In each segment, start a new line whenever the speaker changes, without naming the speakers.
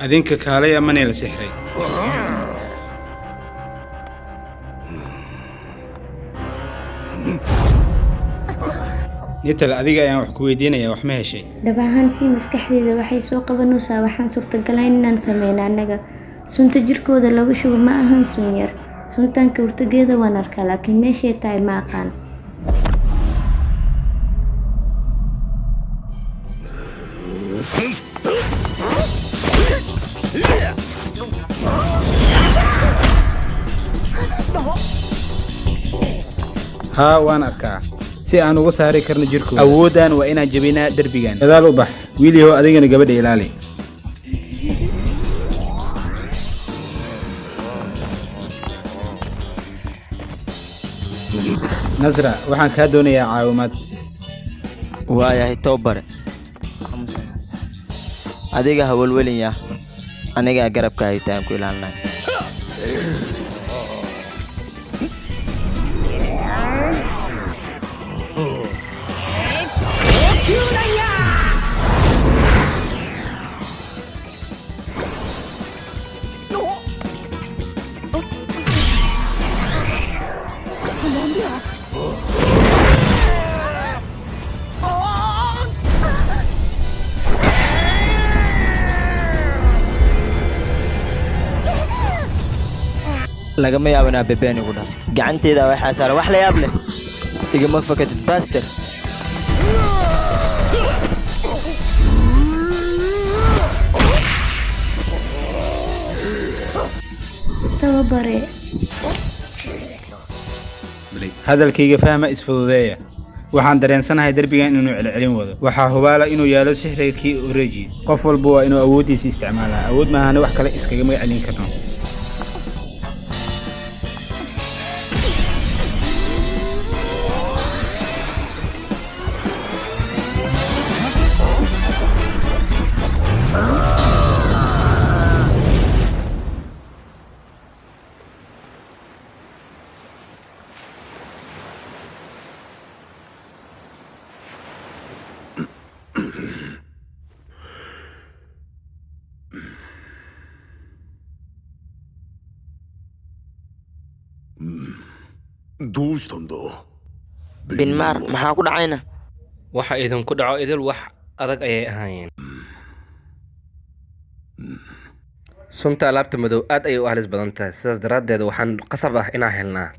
adinka kaalay amane la sixray nital adiga ayaan wax ku weydiinayaa wax ma heshay
dhabahantii maskaxdeeda waxay soo qabanaysaa waxaan suurtagalayn inaan sameeyno anaga sunta jirkooda lagu shubo ma ahan sun yar suntan ka hortageeda waan arkaa laakiin meeshay tahay ma aqaan
ها waan arkaa si aan uga saari karno jirkooda awoodaan waa inaan jabinaa darbigan gadaal u bax wiiliyow adigana gabadha ilaali Nazra waxaan ka doonayaa caawimaad
waayahay toobare adiga hawlwelinya aniga garabka haytaan ku ilaalinay lagama yaabana bebeen ugu dhaaf gacanteeda waxa saaran wax la yaab leh igama fakatid baaster
tababare
hadalkayga fahma isfududeeya waxaan dareensanahay darbigan inuu celcelin wado waxa hubaala inuu yaalo sixirkii oreji qof walba waa inuu awoodiisa isticmaalaa awood ma ahana wax kale iskaga celin karno
どうしたんだ
binmar maxaa ku dhacayna
waxa idin ku dhaco idil wax adag ayay ahaayeen sunta alaabta madow aad ayay u halis badan tahay sidaas daraaddeed waxaan qasab ah inaan helnaa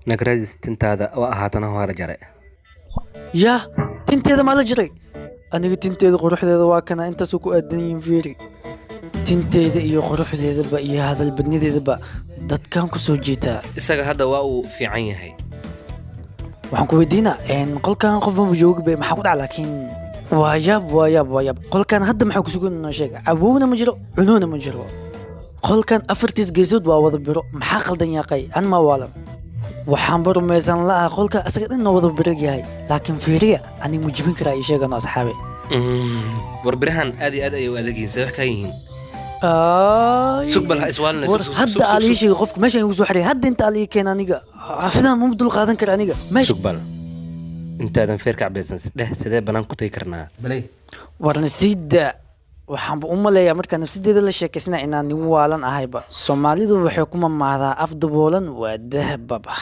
nagradis tintaada waa ahaatana hore jare
yaa tinteeda ma la jiray aniga tinteeda quruxdeeda waa kana intaas ku aadan yihiin fiiri tinteeda iyo quruxdeedaba iyo hadal badnideedaba dadkan ku soo jeetaa
isaga hadda waa uu fiican yahay
waxaan ku weydiinaa qolkan qof ma joogo maxaa ku dhaca laakiin waa yaab qolkan hadda maxaa ku sugan noo sheeg awowna ma jiro cunuuna ma jiro qolkan afartiis geesood waa wada biro maxaa qaldan yaaqay an ma waalan waxaanba rumaysan la'aa qolka asaga dhanna wada birag yahay laakiin fiiriya aniga ma jibin karaa ii sheegano asxaabe
warbirahan aad iyo aad ayay u adegiin say wax kaa yihiin
Ay.
sug bal ha iswaalinayso
war hadda aalii sheegay qofka meeshaan igu soo xidhay hadda inta aalii keena aniga sidaan ma dul qaadan kara aniga meesha
sug bal intaadan feerka cabaysan dheh sidee banaan ku tagi karnaa balay
warna siida waxaanba u maleeyaa markaa nafsadeeda la sheekaysna inaan nigu waalan ahayba soomaalidu waxay ku mamaadaa af daboolan waa dahababa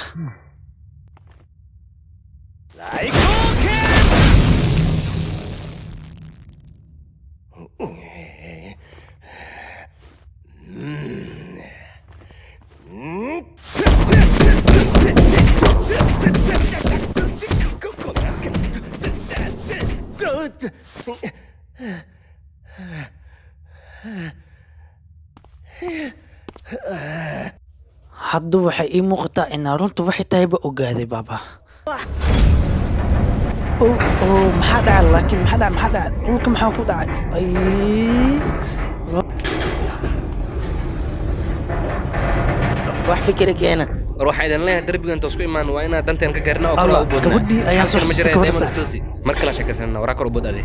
hadda waxay ii muuqataa inaa runta waxay tahayba ogaaday baaba maxaa dhacay laakiin maxaa dhacay dhulka maxaa ku dhacay ay
wax fikira keena
war waxaa idin leeyahay darbiga inta isku imaan waa inaad danteen ka gaarina oo kala u boodnaa
gabadhii ayaa soo
ma
xasuustay
jiray
gabadha
Diamond Stussy mar kala sheekaysanana waraa kor u bood ade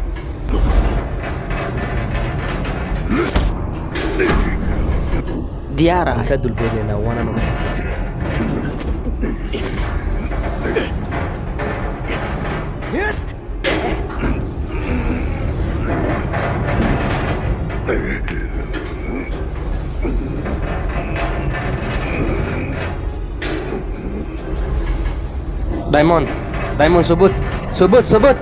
diyaar ah
ka dulboodaynaa waana nuga Diamond, Diamond, subut, subut, subut.